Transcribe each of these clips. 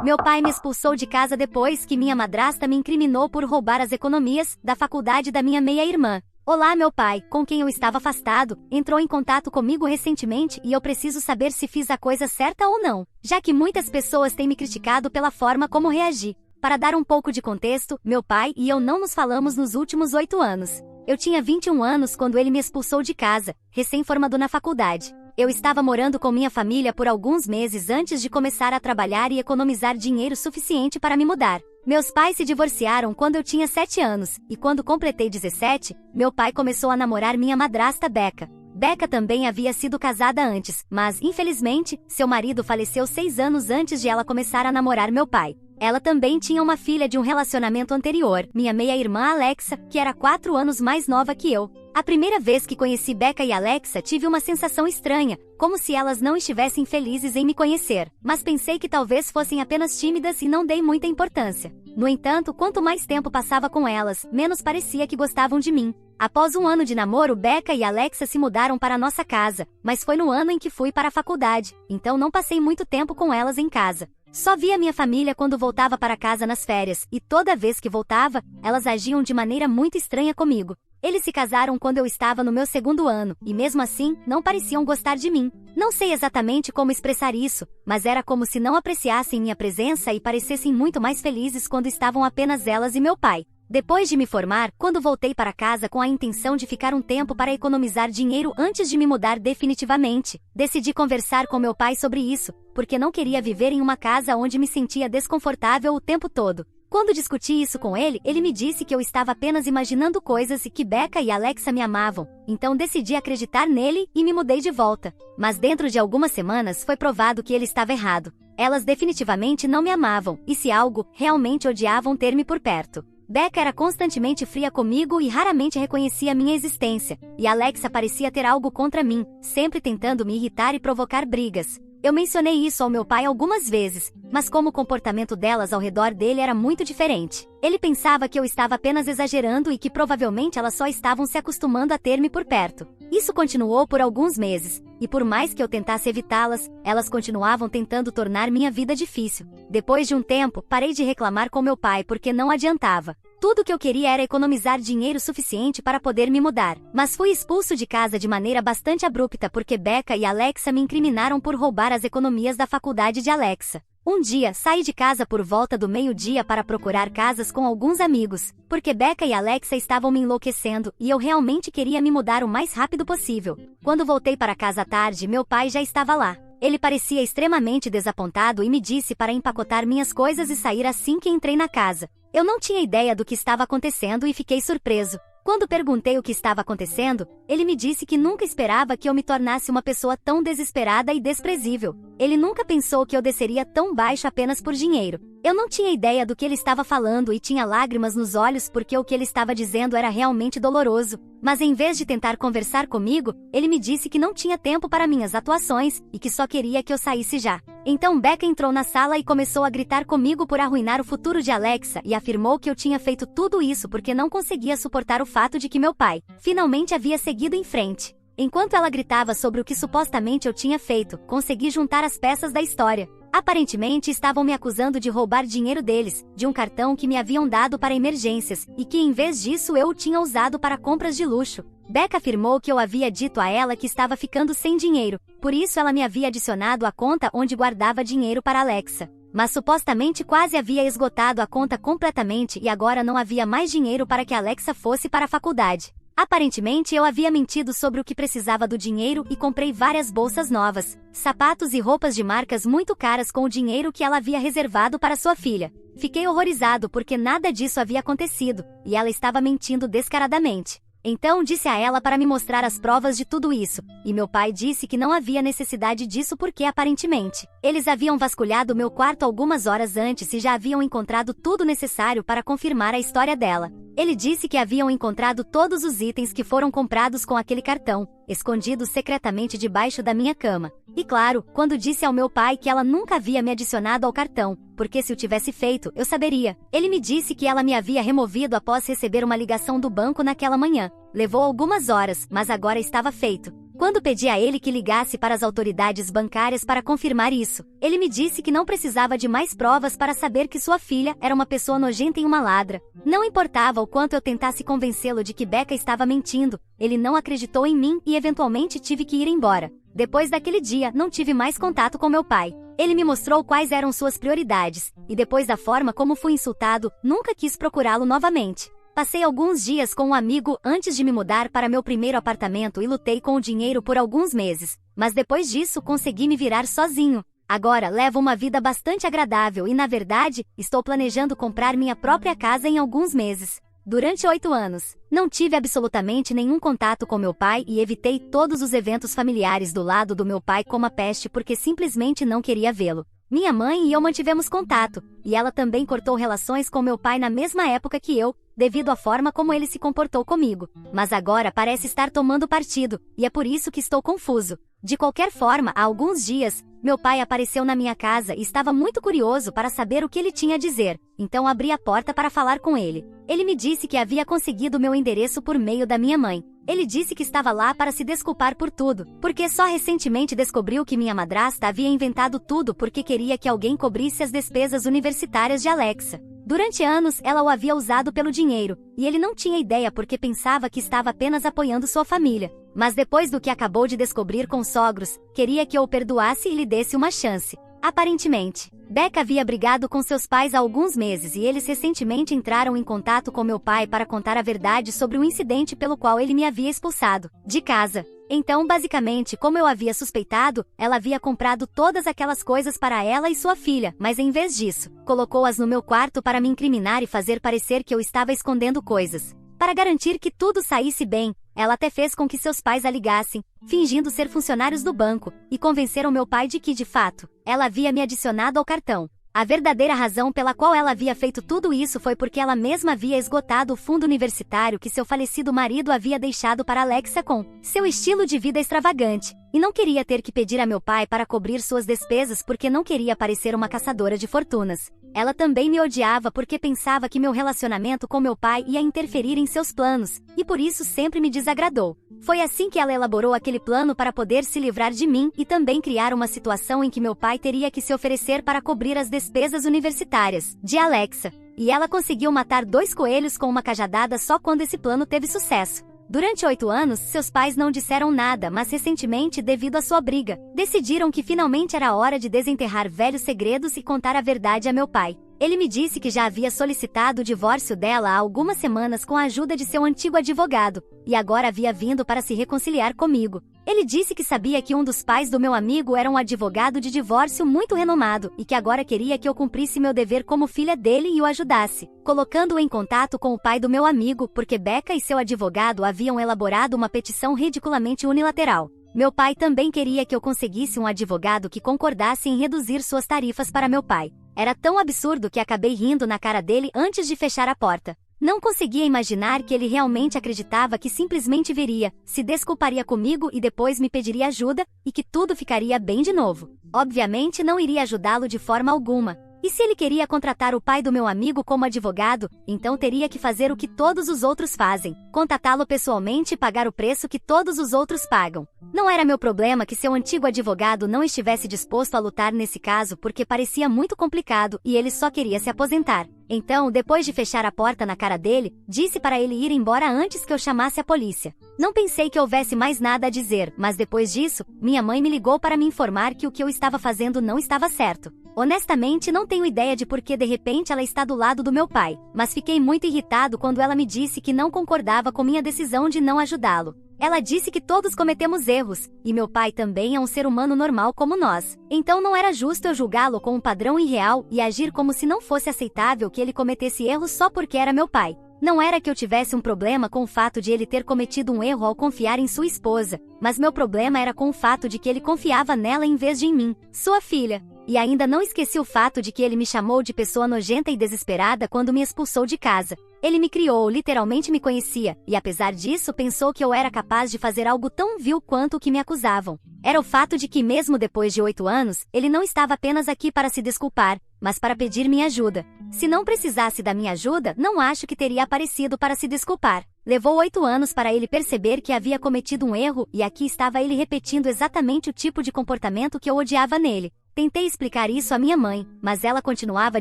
Meu pai me expulsou de casa depois que minha madrasta me incriminou por roubar as economias da faculdade da minha meia-irmã. Olá, meu pai, com quem eu estava afastado, entrou em contato comigo recentemente e eu preciso saber se fiz a coisa certa ou não, já que muitas pessoas têm me criticado pela forma como reagi. Para dar um pouco de contexto, meu pai e eu não nos falamos nos últimos 8 anos. Eu tinha 21 anos quando ele me expulsou de casa, recém-formado na faculdade. Eu estava morando com minha família por alguns meses antes de começar a trabalhar e economizar dinheiro suficiente para me mudar. Meus pais se divorciaram quando eu tinha 7 anos, e quando completei 17, meu pai começou a namorar minha madrasta Becca. Becca também havia sido casada antes, mas, infelizmente, seu marido faleceu 6 anos antes de ela começar a namorar meu pai. Ela também tinha uma filha de um relacionamento anterior, minha meia-irmã Alexa, que era 4 anos mais nova que eu. A primeira vez que conheci Becca e Alexa tive uma sensação estranha, como se elas não estivessem felizes em me conhecer, mas pensei que talvez fossem apenas tímidas e não dei muita importância. No entanto, quanto mais tempo passava com elas, menos parecia que gostavam de mim. Após 1 ano de namoro, Becca e Alexa se mudaram para nossa casa, mas foi no ano em que fui para a faculdade, então não passei muito tempo com elas em casa. Só via minha família quando voltava para casa nas férias, e toda vez que voltava, elas agiam de maneira muito estranha comigo. Eles se casaram quando eu estava no meu 2º ano, e mesmo assim, não pareciam gostar de mim. Não sei exatamente como expressar isso, mas era como se não apreciassem minha presença e parecessem muito mais felizes quando estavam apenas elas e meu pai. Depois de me formar, quando voltei para casa com a intenção de ficar um tempo para economizar dinheiro antes de me mudar definitivamente, decidi conversar com meu pai sobre isso, porque não queria viver em uma casa onde me sentia desconfortável o tempo todo. Quando discuti isso com ele, ele me disse que eu estava apenas imaginando coisas e que Becca e Alexa me amavam, então decidi acreditar nele e me mudei de volta. Mas dentro de algumas semanas foi provado que ele estava errado. Elas definitivamente não me amavam, e se algo, realmente odiavam ter-me por perto. Becca era constantemente fria comigo e raramente reconhecia minha existência, e Alexa parecia ter algo contra mim, sempre tentando me irritar e provocar brigas. Eu mencionei isso ao meu pai algumas vezes, mas como o comportamento delas ao redor dele era muito diferente. Ele pensava que eu estava apenas exagerando e que provavelmente elas só estavam se acostumando a ter-me por perto. Isso continuou por alguns meses, e por mais que eu tentasse evitá-las, elas continuavam tentando tornar minha vida difícil. Depois de um tempo, parei de reclamar com meu pai porque não adiantava. Tudo que eu queria era economizar dinheiro suficiente para poder me mudar. Mas fui expulso de casa de maneira bastante abrupta porque Becca e Alexa me incriminaram por roubar as economias da faculdade de Alexa. Um dia, saí de casa por volta do meio-dia para procurar casas com alguns amigos, porque Becca e Alexa estavam me enlouquecendo e eu realmente queria me mudar o mais rápido possível. Quando voltei para casa à tarde, meu pai já estava lá. Ele parecia extremamente desapontado e me disse para empacotar minhas coisas e sair assim que entrei na casa. Eu não tinha ideia do que estava acontecendo e fiquei surpreso. Quando perguntei o que estava acontecendo, ele me disse que nunca esperava que eu me tornasse uma pessoa tão desesperada e desprezível. Ele nunca pensou que eu desceria tão baixo apenas por dinheiro. Eu não tinha ideia do que ele estava falando e tinha lágrimas nos olhos porque o que ele estava dizendo era realmente doloroso. Mas em vez de tentar conversar comigo, ele me disse que não tinha tempo para minhas atuações e que só queria que eu saísse já. Então Becca entrou na sala e começou a gritar comigo por arruinar o futuro de Alexa e afirmou que eu tinha feito tudo isso porque não conseguia suportar o fato de que meu pai finalmente havia seguido em frente. Enquanto ela gritava sobre o que supostamente eu tinha feito, consegui juntar as peças da história. Aparentemente estavam me acusando de roubar dinheiro deles, de um cartão que me haviam dado para emergências, e que em vez disso eu o tinha usado para compras de luxo. Becca afirmou que eu havia dito a ela que estava ficando sem dinheiro, por isso ela me havia adicionado à conta onde guardava dinheiro para Alexa. Mas supostamente quase havia esgotado a conta completamente e agora não havia mais dinheiro para que Alexa fosse para a faculdade. Aparentemente eu havia mentido sobre o que precisava do dinheiro e comprei várias bolsas novas, sapatos e roupas de marcas muito caras com o dinheiro que ela havia reservado para sua filha. Fiquei horrorizado porque nada disso havia acontecido, e ela estava mentindo descaradamente. Então disse a ela para me mostrar as provas de tudo isso, e meu pai disse que não havia necessidade disso porque aparentemente, eles haviam vasculhado meu quarto algumas horas antes e já haviam encontrado tudo necessário para confirmar a história dela. Ele disse que haviam encontrado todos os itens que foram comprados com aquele cartão, escondidos secretamente debaixo da minha cama. E claro, quando disse ao meu pai que ela nunca havia me adicionado ao cartão, porque se o tivesse feito, eu saberia. Ele me disse que ela me havia removido após receber uma ligação do banco naquela manhã. Levou algumas horas, mas agora estava feito. Quando pedi a ele que ligasse para as autoridades bancárias para confirmar isso, ele me disse que não precisava de mais provas para saber que sua filha era uma pessoa nojenta e uma ladra. Não importava o quanto eu tentasse convencê-lo de que Becca estava mentindo, ele não acreditou em mim e eventualmente tive que ir embora. Depois daquele dia, não tive mais contato com meu pai. Ele me mostrou quais eram suas prioridades, e depois da forma como fui insultado, nunca quis procurá-lo novamente. Passei alguns dias com um amigo antes de me mudar para meu primeiro apartamento e lutei com o dinheiro por alguns meses, mas depois disso consegui me virar sozinho. Agora levo uma vida bastante agradável e, na verdade, estou planejando comprar minha própria casa em alguns meses. Durante 8 anos, não tive absolutamente nenhum contato com meu pai e evitei todos os eventos familiares do lado do meu pai como a peste porque simplesmente não queria vê-lo. Minha mãe e eu mantivemos contato, e ela também cortou relações com meu pai na mesma época que eu, devido à forma como ele se comportou comigo. Mas agora parece estar tomando partido, e é por isso que estou confuso. De qualquer forma, há alguns dias, meu pai apareceu na minha casa e estava muito curioso para saber o que ele tinha a dizer, então abri a porta para falar com ele. Ele me disse que havia conseguido meu endereço por meio da minha mãe. Ele disse que estava lá para se desculpar por tudo, porque só recentemente descobriu que minha madrasta havia inventado tudo porque queria que alguém cobrisse as despesas universitárias de Alexa. Durante anos, ela o havia usado pelo dinheiro, e ele não tinha ideia porque pensava que estava apenas apoiando sua família. Mas depois do que acabou de descobrir com os sogros, queria que eu o perdoasse e lhe desse uma chance. Aparentemente, Becca havia brigado com seus pais há alguns meses e eles recentemente entraram em contato com meu pai para contar a verdade sobre o incidente pelo qual ele me havia expulsado de casa. Então, basicamente, como eu havia suspeitado, ela havia comprado todas aquelas coisas para ela e sua filha, mas em vez disso, colocou-as no meu quarto para me incriminar e fazer parecer que eu estava escondendo coisas. Para garantir que tudo saísse bem, ela até fez com que seus pais a ligassem, fingindo ser funcionários do banco, e convenceram meu pai de que, de fato, ela havia me adicionado ao cartão. A verdadeira razão pela qual ela havia feito tudo isso foi porque ela mesma havia esgotado o fundo universitário que seu falecido marido havia deixado para Alexa com seu estilo de vida extravagante, e não queria ter que pedir a meu pai para cobrir suas despesas porque não queria parecer uma caçadora de fortunas. Ela também me odiava porque pensava que meu relacionamento com meu pai ia interferir em seus planos, e por isso sempre me desagradou. Foi assim que ela elaborou aquele plano para poder se livrar de mim e também criar uma situação em que meu pai teria que se oferecer para cobrir as despesas universitárias de Alexa. E ela conseguiu matar 2 coelhos com uma cajadada só quando esse plano teve sucesso. Durante 8 anos, seus pais não disseram nada, mas recentemente, devido à sua briga, decidiram que finalmente era hora de desenterrar velhos segredos e contar a verdade a meu pai. Ele me disse que já havia solicitado o divórcio dela há algumas semanas com a ajuda de seu antigo advogado, e agora havia vindo para se reconciliar comigo. Ele disse que sabia que um dos pais do meu amigo era um advogado de divórcio muito renomado, e que agora queria que eu cumprisse meu dever como filha dele e o ajudasse, colocando-o em contato com o pai do meu amigo, porque Becca e seu advogado haviam elaborado uma petição ridiculamente unilateral. Meu pai também queria que eu conseguisse um advogado que concordasse em reduzir suas tarifas para meu pai. Era tão absurdo que acabei rindo na cara dele antes de fechar a porta. Não conseguia imaginar que ele realmente acreditava que simplesmente viria, se desculparia comigo e depois me pediria ajuda, e que tudo ficaria bem de novo. Obviamente não iria ajudá-lo de forma alguma. E se ele queria contratar o pai do meu amigo como advogado, então teria que fazer o que todos os outros fazem, contatá-lo pessoalmente e pagar o preço que todos os outros pagam. Não era meu problema que seu antigo advogado não estivesse disposto a lutar nesse caso porque parecia muito complicado e ele só queria se aposentar. Então, depois de fechar a porta na cara dele, disse para ele ir embora antes que eu chamasse a polícia. Não pensei que houvesse mais nada a dizer, mas depois disso, minha mãe me ligou para me informar que o que eu estava fazendo não estava certo. Honestamente, não tenho ideia de por que de repente ela está do lado do meu pai, mas fiquei muito irritado quando ela me disse que não concordava com minha decisão de não ajudá-lo. Ela disse que todos cometemos erros, e meu pai também é um ser humano normal como nós. Então não era justo eu julgá-lo com um padrão irreal e agir como se não fosse aceitável que ele cometesse erros só porque era meu pai. Não era que eu tivesse um problema com o fato de ele ter cometido um erro ao confiar em sua esposa, mas meu problema era com o fato de que ele confiava nela em vez de em mim, sua filha. E ainda não esqueci o fato de que ele me chamou de pessoa nojenta e desesperada quando me expulsou de casa. Ele me criou, literalmente me conhecia, e apesar disso pensou que eu era capaz de fazer algo tão vil quanto o que me acusavam. Era o fato de que mesmo depois de 8 anos, ele não estava apenas aqui para se desculpar, mas para pedir minha ajuda. Se não precisasse da minha ajuda, não acho que teria aparecido para se desculpar. Levou 8 anos para ele perceber que havia cometido um erro e aqui estava ele repetindo exatamente o tipo de comportamento que eu odiava nele. Tentei explicar isso à minha mãe, mas ela continuava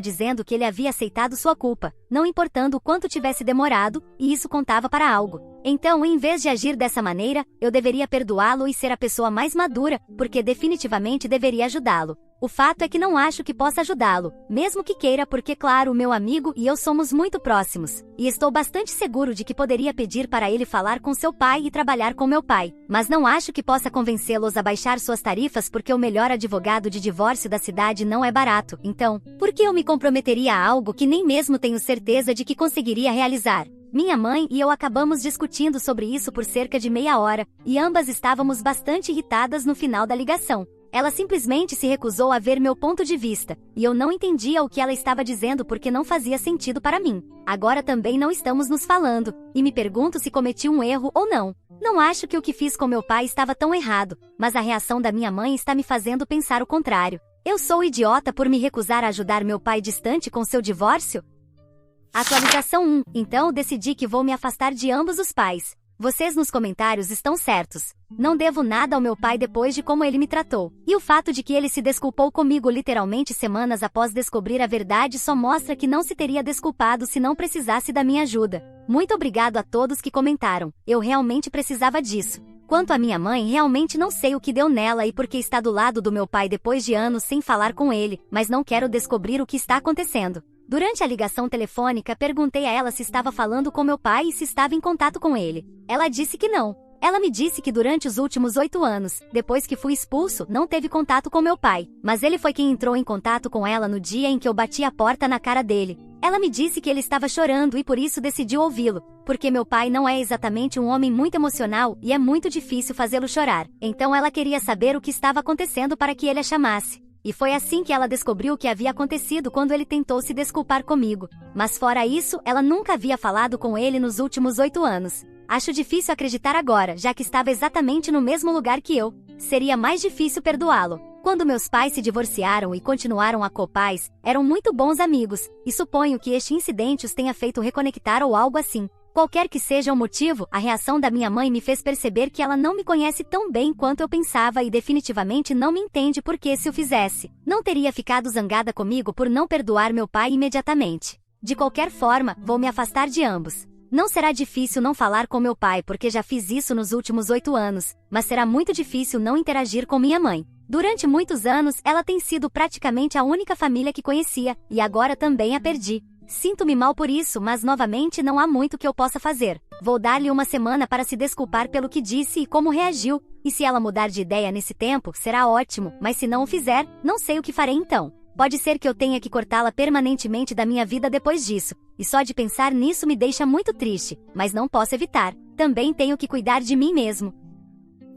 dizendo que ele havia aceitado sua culpa, não importando o quanto tivesse demorado, e isso contava para algo. Então, em vez de agir dessa maneira, eu deveria perdoá-lo e ser a pessoa mais madura, porque definitivamente deveria ajudá-lo. O fato é que não acho que possa ajudá-lo, mesmo que queira, porque claro, meu amigo e eu somos muito próximos. E estou bastante seguro de que poderia pedir para ele falar com seu pai e trabalhar com meu pai. Mas não acho que possa convencê-los a baixar suas tarifas porque o melhor advogado de divórcio da cidade não é barato. Então, por que eu me comprometeria a algo que nem mesmo tenho certeza de que conseguiria realizar? Minha mãe e eu acabamos discutindo sobre isso por cerca de meia hora, e ambas estávamos bastante irritadas no final da ligação. Ela simplesmente se recusou a ver meu ponto de vista, e eu não entendia o que ela estava dizendo porque não fazia sentido para mim. Agora também não estamos nos falando, e me pergunto se cometi um erro ou não. Não acho que o que fiz com meu pai estava tão errado, mas a reação da minha mãe está me fazendo pensar o contrário. Eu sou idiota por me recusar a ajudar meu pai distante com seu divórcio? Atualização 1. Então decidi que vou me afastar de ambos os pais. Vocês nos comentários estão certos. Não devo nada ao meu pai depois de como ele me tratou. E o fato de que ele se desculpou comigo literalmente semanas após descobrir a verdade só mostra que não se teria desculpado se não precisasse da minha ajuda. Muito obrigado a todos que comentaram. Eu realmente precisava disso. Quanto à minha mãe, realmente não sei o que deu nela e porque está do lado do meu pai depois de anos sem falar com ele, mas não quero descobrir o que está acontecendo. Durante a ligação telefônica, perguntei a ela se estava falando com meu pai e se estava em contato com ele. Ela disse que não. Ela me disse que durante os últimos 8 anos, depois que fui expulso, não teve contato com meu pai, mas ele foi quem entrou em contato com ela no dia em que eu bati a porta na cara dele. Ela me disse que ele estava chorando e por isso decidiu ouvi-lo, porque meu pai não é exatamente um homem muito emocional e é muito difícil fazê-lo chorar. Então ela queria saber o que estava acontecendo para que ele a chamasse. E foi assim que ela descobriu o que havia acontecido quando ele tentou se desculpar comigo. Mas fora isso, ela nunca havia falado com ele nos últimos 8 anos. Acho difícil acreditar agora, já que estava exatamente no mesmo lugar que eu. Seria mais difícil perdoá-lo. Quando meus pais se divorciaram e continuaram a co-pais, eram muito bons amigos, e suponho que este incidente os tenha feito reconectar ou algo assim. Qualquer que seja o motivo, a reação da minha mãe me fez perceber que ela não me conhece tão bem quanto eu pensava e definitivamente não me entende porque se o fizesse, não teria ficado zangada comigo por não perdoar meu pai imediatamente. De qualquer forma, vou me afastar de ambos. Não será difícil não falar com meu pai porque já fiz isso nos últimos 8 anos, mas será muito difícil não interagir com minha mãe. Durante muitos anos, ela tem sido praticamente a única família que conhecia, e agora também a perdi. Sinto-me mal por isso, mas novamente não há muito que eu possa fazer. Vou dar-lhe uma semana para se desculpar pelo que disse e como reagiu, e se ela mudar de ideia nesse tempo, será ótimo, mas se não o fizer, não sei o que farei então. Pode ser que eu tenha que cortá-la permanentemente da minha vida depois disso, e só de pensar nisso me deixa muito triste, mas não posso evitar. Também tenho que cuidar de mim mesmo.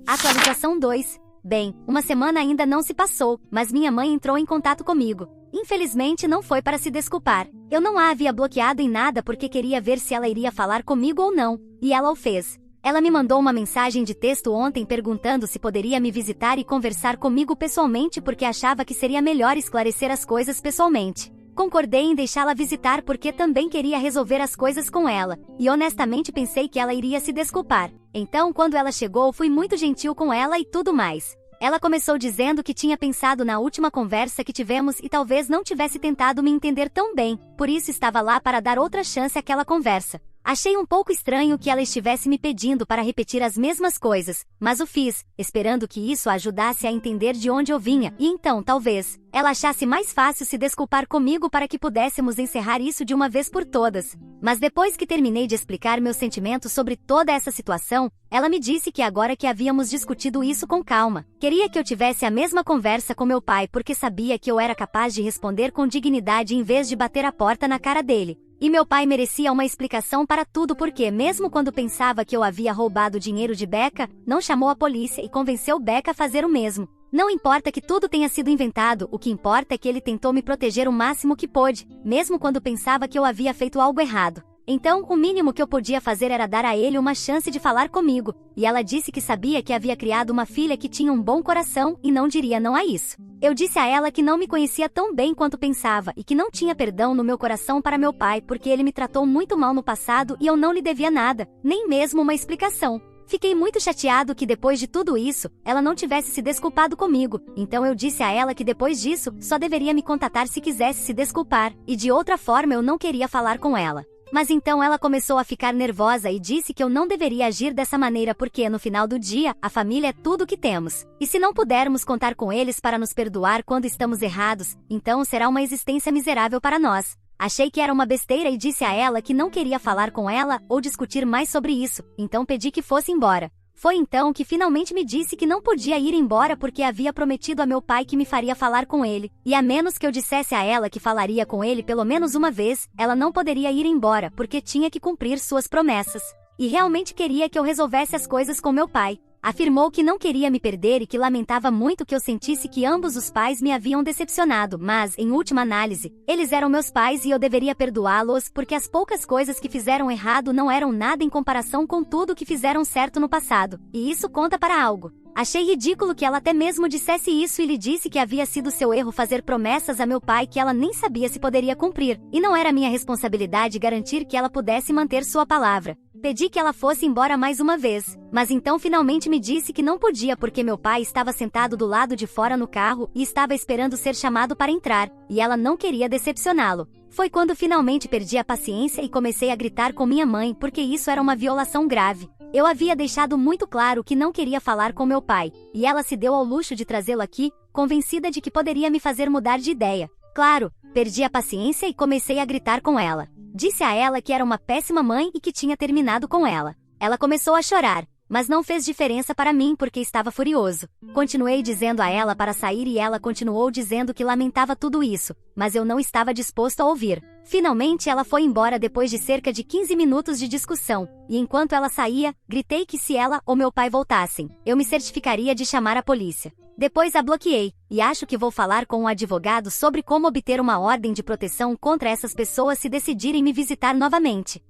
Atualização 2. Bem, uma semana ainda não se passou, mas minha mãe entrou em contato comigo. Infelizmente não foi para se desculpar. Eu não a havia bloqueado em nada porque queria ver se ela iria falar comigo ou não, e ela o fez. Ela me mandou uma mensagem de texto ontem perguntando se poderia me visitar e conversar comigo pessoalmente porque achava que seria melhor esclarecer as coisas pessoalmente. Concordei em deixá-la visitar porque também queria resolver as coisas com ela, e honestamente pensei que ela iria se desculpar. Então, quando ela chegou, fui muito gentil com ela e tudo mais. Ela começou dizendo que tinha pensado na última conversa que tivemos e talvez não tivesse tentado me entender tão bem, por isso estava lá para dar outra chance àquela conversa. Achei um pouco estranho que ela estivesse me pedindo para repetir as mesmas coisas, mas o fiz, esperando que isso a ajudasse a entender de onde eu vinha, e então, talvez, ela achasse mais fácil se desculpar comigo para que pudéssemos encerrar isso de uma vez por todas. Mas depois que terminei de explicar meus sentimentos sobre toda essa situação, ela me disse que agora que havíamos discutido isso com calma, queria que eu tivesse a mesma conversa com meu pai porque sabia que eu era capaz de responder com dignidade em vez de bater a porta na cara dele. E meu pai merecia uma explicação para tudo porque, mesmo quando pensava que eu havia roubado dinheiro de Becca, não chamou a polícia e convenceu Becca a fazer o mesmo. Não importa que tudo tenha sido inventado, o que importa é que ele tentou me proteger o máximo que pôde, mesmo quando pensava que eu havia feito algo errado. Então, o mínimo que eu podia fazer era dar a ele uma chance de falar comigo, e ela disse que sabia que havia criado uma filha que tinha um bom coração e não diria não a isso. Eu disse a ela que não me conhecia tão bem quanto pensava e que não tinha perdão no meu coração para meu pai porque ele me tratou muito mal no passado e eu não lhe devia nada, nem mesmo uma explicação. Fiquei muito chateado que depois de tudo isso, ela não tivesse se desculpado comigo, então eu disse a ela que depois disso, só deveria me contatar se quisesse se desculpar, e de outra forma eu não queria falar com ela. Mas então ela começou a ficar nervosa e disse que eu não deveria agir dessa maneira porque, no final do dia, a família é tudo o que temos. E se não pudermos contar com eles para nos perdoar quando estamos errados, então será uma existência miserável para nós. Achei que era uma besteira e disse a ela que não queria falar com ela ou discutir mais sobre isso, então pedi que fosse embora. Foi então que finalmente me disse que não podia ir embora porque havia prometido a meu pai que me faria falar com ele, e a menos que eu dissesse a ela que falaria com ele pelo menos uma vez, ela não poderia ir embora porque tinha que cumprir suas promessas. E realmente queria que eu resolvesse as coisas com meu pai. Afirmou que não queria me perder e que lamentava muito que eu sentisse que ambos os pais me haviam decepcionado, mas, em última análise, eles eram meus pais e eu deveria perdoá-los porque as poucas coisas que fizeram errado não eram nada em comparação com tudo que fizeram certo no passado, e isso conta para algo. Achei ridículo que ela até mesmo dissesse isso e lhe disse que havia sido seu erro fazer promessas a meu pai que ela nem sabia se poderia cumprir, e não era minha responsabilidade garantir que ela pudesse manter sua palavra. Pedi que ela fosse embora mais uma vez, mas então finalmente me disse que não podia porque meu pai estava sentado do lado de fora no carro e estava esperando ser chamado para entrar, e ela não queria decepcioná-lo. Foi quando finalmente perdi a paciência e comecei a gritar com minha mãe porque isso era uma violação grave. Eu havia deixado muito claro que não queria falar com meu pai, e ela se deu ao luxo de trazê-lo aqui, convencida de que poderia me fazer mudar de ideia. Claro, perdi a paciência e comecei a gritar com ela. Disse a ela que era uma péssima mãe e que tinha terminado com ela. Ela começou a chorar, mas não fez diferença para mim porque estava furioso. Continuei dizendo a ela para sair e ela continuou dizendo que lamentava tudo isso, mas eu não estava disposto a ouvir. Finalmente ela foi embora depois de cerca de 15 minutos de discussão, e enquanto ela saía, gritei que se ela ou meu pai voltassem, eu me certificaria de chamar a polícia. Depois a bloqueei, e acho que vou falar com um advogado sobre como obter uma ordem de proteção contra essas pessoas se decidirem me visitar novamente.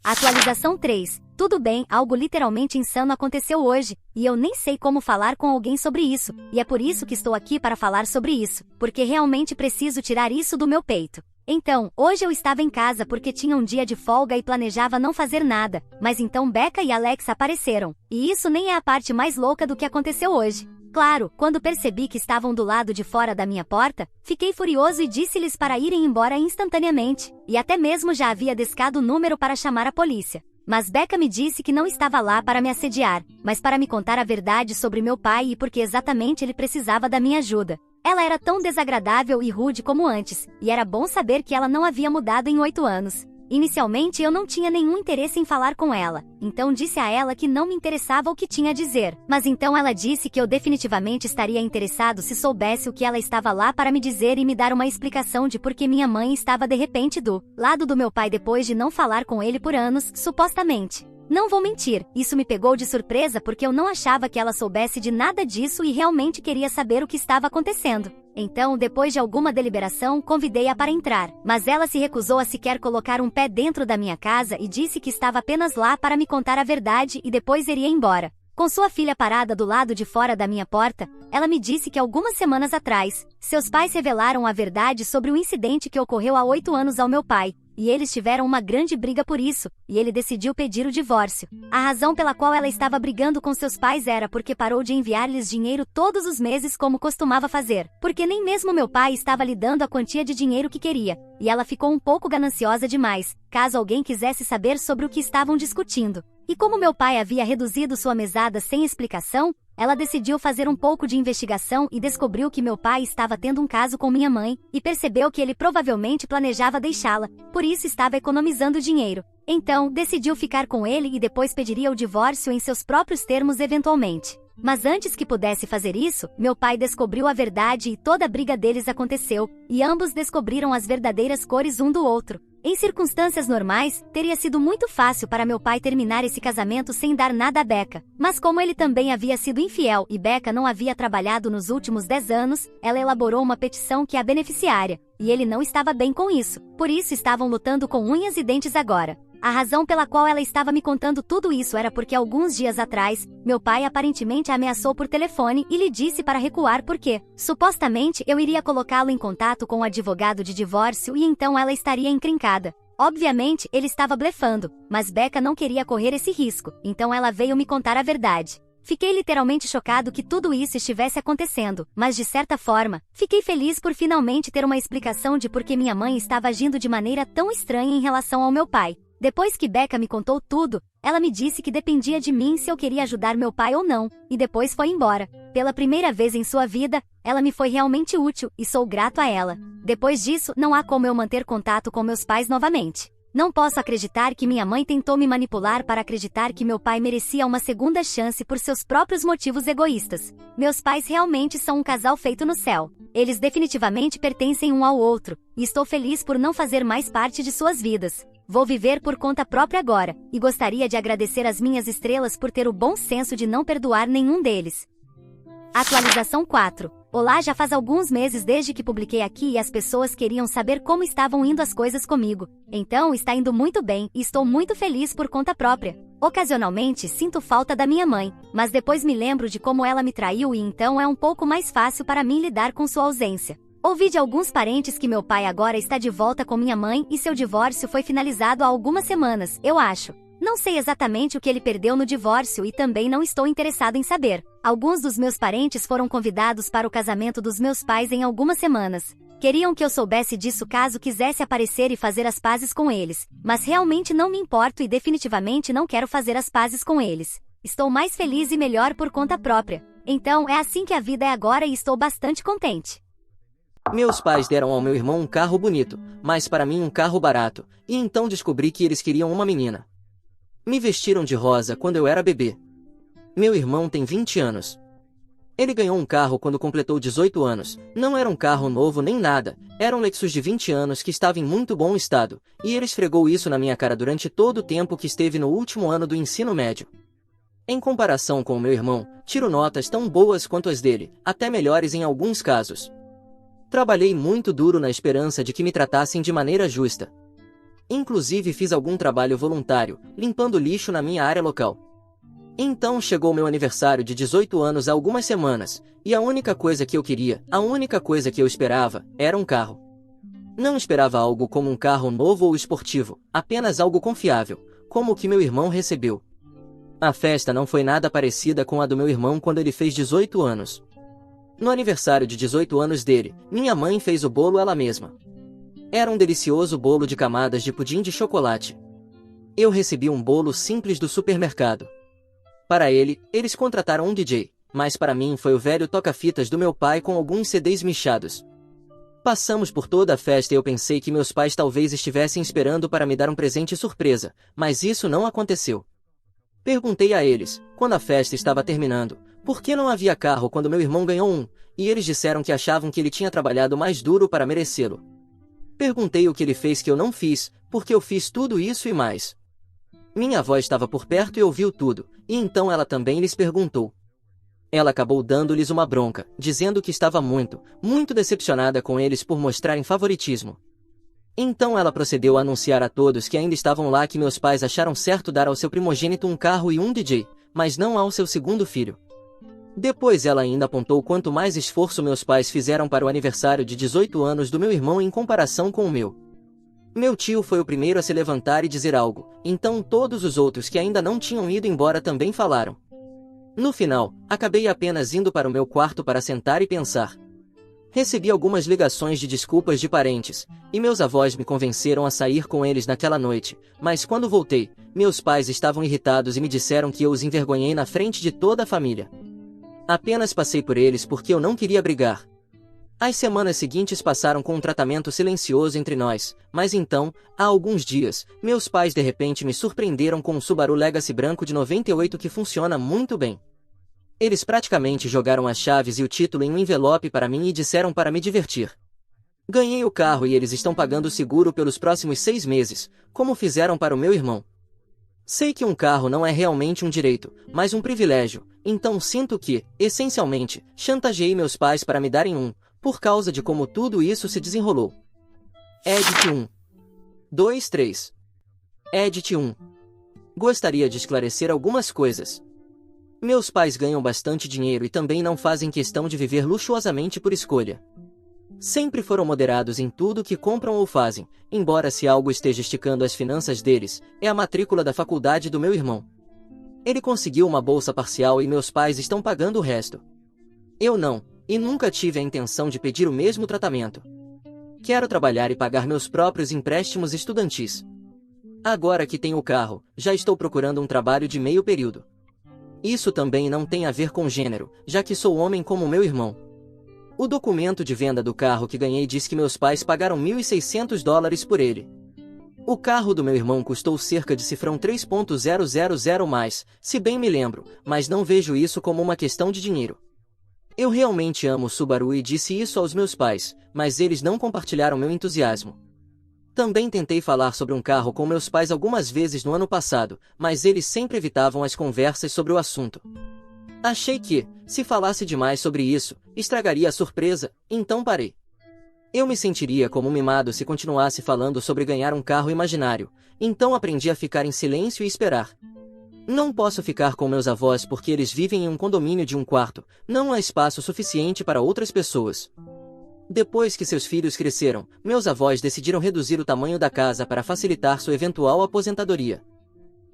Atualização 3. Tudo bem, algo literalmente insano aconteceu hoje, e eu nem sei como falar com alguém sobre isso, e é por isso que estou aqui para falar sobre isso, porque realmente preciso tirar isso do meu peito. Então, hoje eu estava em casa porque tinha um dia de folga e planejava não fazer nada, mas então Becca e Alex apareceram, e isso nem é a parte mais louca do que aconteceu hoje. Claro, quando percebi que estavam do lado de fora da minha porta, fiquei furioso e disse-lhes para irem embora instantaneamente, e até mesmo já havia descado o número para chamar a polícia. Mas Becca me disse que não estava lá para me assediar, mas para me contar a verdade sobre meu pai e porque exatamente ele precisava da minha ajuda. Ela era tão desagradável e rude como antes, e era bom saber que ela não havia mudado em 8 anos. Inicialmente eu não tinha nenhum interesse em falar com ela, então disse a ela que não me interessava o que tinha a dizer. Mas então ela disse que eu definitivamente estaria interessado se soubesse o que ela estava lá para me dizer e me dar uma explicação de por que minha mãe estava de repente do lado do meu pai depois de não falar com ele por anos, supostamente. Não vou mentir, isso me pegou de surpresa porque eu não achava que ela soubesse de nada disso e realmente queria saber o que estava acontecendo. Então, depois de alguma deliberação, convidei-a para entrar, mas ela se recusou a sequer colocar um pé dentro da minha casa e disse que estava apenas lá para me contar a verdade e depois iria embora. Com sua filha parada do lado de fora da minha porta, ela me disse que algumas semanas atrás, seus pais revelaram a verdade sobre o incidente que ocorreu há 8 anos ao meu pai, e eles tiveram uma grande briga por isso, e ele decidiu pedir o divórcio. A razão pela qual ela estava brigando com seus pais era porque parou de enviar-lhes dinheiro todos os meses como costumava fazer, porque nem mesmo meu pai estava lhe dando a quantia de dinheiro que queria, e ela ficou um pouco gananciosa demais, caso alguém quisesse saber sobre o que estavam discutindo. E como meu pai havia reduzido sua mesada sem explicação, ela decidiu fazer um pouco de investigação e descobriu que meu pai estava tendo um caso com minha mãe, e percebeu que ele provavelmente planejava deixá-la, por isso estava economizando dinheiro. Então, decidiu ficar com ele e depois pediria o divórcio em seus próprios termos eventualmente. Mas antes que pudesse fazer isso, meu pai descobriu a verdade e toda a briga deles aconteceu, e ambos descobriram as verdadeiras cores um do outro. Em circunstâncias normais, teria sido muito fácil para meu pai terminar esse casamento sem dar nada a Becca. Mas como ele também havia sido infiel e Becca não havia trabalhado nos últimos 10 anos, ela elaborou uma petição que a beneficiaria, e ele não estava bem com isso. Por isso estavam lutando com unhas e dentes agora. A razão pela qual ela estava me contando tudo isso era porque alguns dias atrás, meu pai aparentemente a ameaçou por telefone e lhe disse para recuar porque, supostamente, eu iria colocá-lo em contato com o advogado de divórcio e então ela estaria encrencada. Obviamente, ele estava blefando, mas Becca não queria correr esse risco, então ela veio me contar a verdade. Fiquei literalmente chocado que tudo isso estivesse acontecendo, mas de certa forma, fiquei feliz por finalmente ter uma explicação de por que minha mãe estava agindo de maneira tão estranha em relação ao meu pai. Depois que Becca me contou tudo, ela me disse que dependia de mim se eu queria ajudar meu pai ou não, e depois foi embora. Pela primeira vez em sua vida, ela me foi realmente útil, e sou grato a ela. Depois disso, não há como eu manter contato com meus pais novamente. Não posso acreditar que minha mãe tentou me manipular para acreditar que meu pai merecia uma segunda chance por seus próprios motivos egoístas. Meus pais realmente são um casal feito no céu. Eles definitivamente pertencem um ao outro, e estou feliz por não fazer mais parte de suas vidas. Vou viver por conta própria agora, e gostaria de agradecer as minhas estrelas por ter o bom senso de não perdoar nenhum deles. Atualização 4. Olá, já faz alguns meses desde que publiquei aqui e as pessoas queriam saber como estavam indo as coisas comigo. Então está indo muito bem e estou muito feliz por conta própria. Ocasionalmente sinto falta da minha mãe, mas depois me lembro de como ela me traiu e então é um pouco mais fácil para mim lidar com sua ausência. Ouvi de alguns parentes que meu pai agora está de volta com minha mãe e seu divórcio foi finalizado há algumas semanas, eu acho. Não sei exatamente o que ele perdeu no divórcio e também não estou interessado em saber. Alguns dos meus parentes foram convidados para o casamento dos meus pais em algumas semanas. Queriam que eu soubesse disso caso quisesse aparecer e fazer as pazes com eles, mas realmente não me importo e definitivamente não quero fazer as pazes com eles. Estou mais feliz e melhor por conta própria. Então é assim que a vida é agora e estou bastante contente. Meus pais deram ao meu irmão um carro bonito, mas para mim um carro barato, e então descobri que eles queriam uma menina. Me vestiram de rosa quando eu era bebê. Meu irmão tem 20 anos. Ele ganhou um carro quando completou 18 anos, não era um carro novo nem nada, era um Lexus de 20 anos que estava em muito bom estado, e ele esfregou isso na minha cara durante todo o tempo que esteve no último ano do ensino médio. Em comparação com o meu irmão, tiro notas tão boas quanto as dele, até melhores em alguns casos. Trabalhei muito duro na esperança de que me tratassem de maneira justa. Inclusive fiz algum trabalho voluntário, limpando lixo na minha área local. Então chegou meu aniversário de 18 anos há algumas semanas, e a única coisa que eu queria, a única coisa que eu esperava, era um carro. Não esperava algo como um carro novo ou esportivo, apenas algo confiável, como o que meu irmão recebeu. A festa não foi nada parecida com a do meu irmão quando ele fez 18 anos. No aniversário de 18 anos dele, minha mãe fez o bolo ela mesma. Era um delicioso bolo de camadas de pudim de chocolate. Eu recebi um bolo simples do supermercado. Para ele, eles contrataram um DJ, mas para mim foi o velho toca-fitas do meu pai com alguns CDs mixados. Passamos por toda a festa e eu pensei que meus pais talvez estivessem esperando para me dar um presente surpresa, mas isso não aconteceu. Perguntei a eles, quando a festa estava terminando, por que não havia carro quando meu irmão ganhou um, e eles disseram que achavam que ele tinha trabalhado mais duro para merecê-lo. Perguntei o que ele fez que eu não fiz, porque eu fiz tudo isso e mais. Minha avó estava por perto e ouviu tudo, e então ela também lhes perguntou. Ela acabou dando-lhes uma bronca, dizendo que estava muito decepcionada com eles por mostrarem favoritismo. Então ela procedeu a anunciar a todos que ainda estavam lá que meus pais acharam certo dar ao seu primogênito um carro e um DJ, mas não ao seu segundo filho. Depois ela ainda apontou quanto mais esforço meus pais fizeram para o aniversário de 18 anos do meu irmão em comparação com o meu. Meu tio foi o primeiro a se levantar e dizer algo, então todos os outros que ainda não tinham ido embora também falaram. No final, acabei apenas indo para o meu quarto para sentar e pensar. Recebi algumas ligações de desculpas de parentes, e meus avós me convenceram a sair com eles naquela noite, mas quando voltei, meus pais estavam irritados e me disseram que eu os envergonhei na frente de toda a família. Apenas passei por eles porque eu não queria brigar. As semanas seguintes passaram com um tratamento silencioso entre nós, mas então, há alguns dias, meus pais de repente me surpreenderam com um Subaru Legacy branco de 98 que funciona muito bem. Eles praticamente jogaram as chaves e o título em um envelope para mim e disseram para me divertir. Ganhei o carro e eles estão pagando o seguro pelos próximos 6 meses, como fizeram para o meu irmão. Sei que um carro não é realmente um direito, mas um privilégio, então sinto que, essencialmente, chantageei meus pais para me darem um, por causa de como tudo isso se desenrolou. Edit 1. 2, 3. Edit 1. Gostaria de esclarecer algumas coisas. Meus pais ganham bastante dinheiro e também não fazem questão de viver luxuosamente por escolha. Sempre foram moderados em tudo que compram ou fazem, embora se algo esteja esticando as finanças deles, é a matrícula da faculdade do meu irmão. Ele conseguiu uma bolsa parcial e meus pais estão pagando o resto. Eu não, e nunca tive a intenção de pedir o mesmo tratamento. Quero trabalhar e pagar meus próprios empréstimos estudantis. Agora que tenho o carro, já estou procurando um trabalho de meio período. Isso também não tem a ver com gênero, já que sou homem como meu irmão. O documento de venda do carro que ganhei diz que meus pais pagaram $1.600 por ele. O carro do meu irmão custou cerca de cifrão 3.000 mais, se bem me lembro, mas não vejo isso como uma questão de dinheiro. Eu realmente amo o Subaru e disse isso aos meus pais, mas eles não compartilharam meu entusiasmo. Também tentei falar sobre um carro com meus pais algumas vezes no ano passado, mas eles sempre evitavam as conversas sobre o assunto. Achei que, se falasse demais sobre isso, estragaria a surpresa, então parei. Eu me sentiria como um mimado se continuasse falando sobre ganhar um carro imaginário, então aprendi a ficar em silêncio e esperar. Não posso ficar com meus avós porque eles vivem em um condomínio de um quarto, não há espaço suficiente para outras pessoas. Depois que seus filhos cresceram, meus avós decidiram reduzir o tamanho da casa para facilitar sua eventual aposentadoria.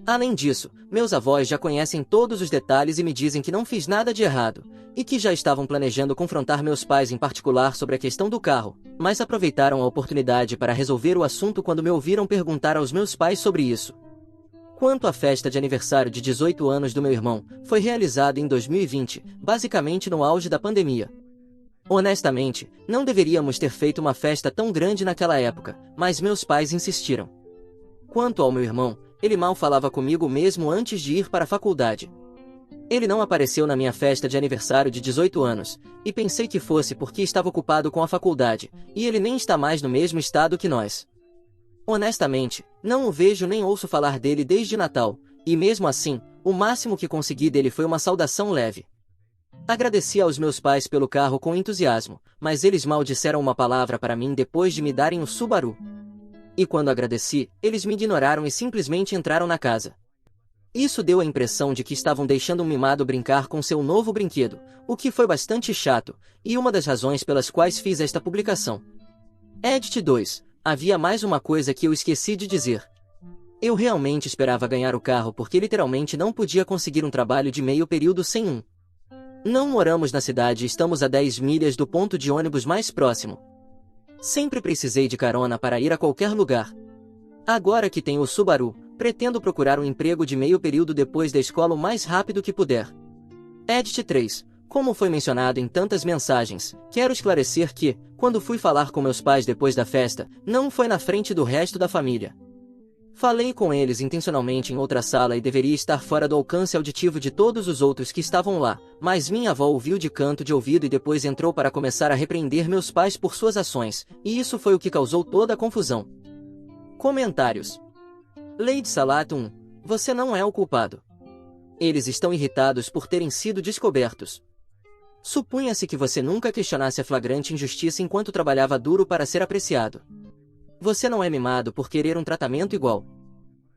Além disso, meus avós já conhecem todos os detalhes e me dizem que não fiz nada de errado, e que já estavam planejando confrontar meus pais em particular sobre a questão do carro, mas aproveitaram a oportunidade para resolver o assunto quando me ouviram perguntar aos meus pais sobre isso. Quanto à festa de aniversário de 18 anos do meu irmão, foi realizada em 2020, basicamente no auge da pandemia. Honestamente, não deveríamos ter feito uma festa tão grande naquela época, mas meus pais insistiram. Quanto ao meu irmão, ele mal falava comigo mesmo antes de ir para a faculdade. Ele não apareceu na minha festa de aniversário de 18 anos, e pensei que fosse porque estava ocupado com a faculdade, e ele nem está mais no mesmo estado que nós. Honestamente, não o vejo nem ouço falar dele desde Natal, e mesmo assim, o máximo que consegui dele foi uma saudação leve. Agradeci aos meus pais pelo carro com entusiasmo, mas eles mal disseram uma palavra para mim depois de me darem o Subaru. E quando agradeci, eles me ignoraram e simplesmente entraram na casa. Isso deu a impressão de que estavam deixando um mimado brincar com seu novo brinquedo, o que foi bastante chato, e uma das razões pelas quais fiz esta publicação. Edit 2. Havia mais uma coisa que eu esqueci de dizer. Eu realmente esperava ganhar o carro porque literalmente não podia conseguir um trabalho de meio período sem um. Não moramos na cidade e estamos a 10 milhas do ponto de ônibus mais próximo. Sempre precisei de carona para ir a qualquer lugar. Agora que tenho o Subaru, pretendo procurar um emprego de meio período depois da escola o mais rápido que puder. Edit 3. Como foi mencionado em tantas mensagens, quero esclarecer que, quando fui falar com meus pais depois da festa, não foi na frente do resto da família. Falei com eles intencionalmente em outra sala e deveria estar fora do alcance auditivo de todos os outros que estavam lá, mas minha avó ouviu de canto de ouvido e depois entrou para começar a repreender meus pais por suas ações, e isso foi o que causou toda a confusão. Comentários. Lady Salat 1. Você não é o culpado. Eles estão irritados por terem sido descobertos. Supunha-se que você nunca questionasse a flagrante injustiça enquanto trabalhava duro para ser apreciado. Você não é mimado por querer um tratamento igual.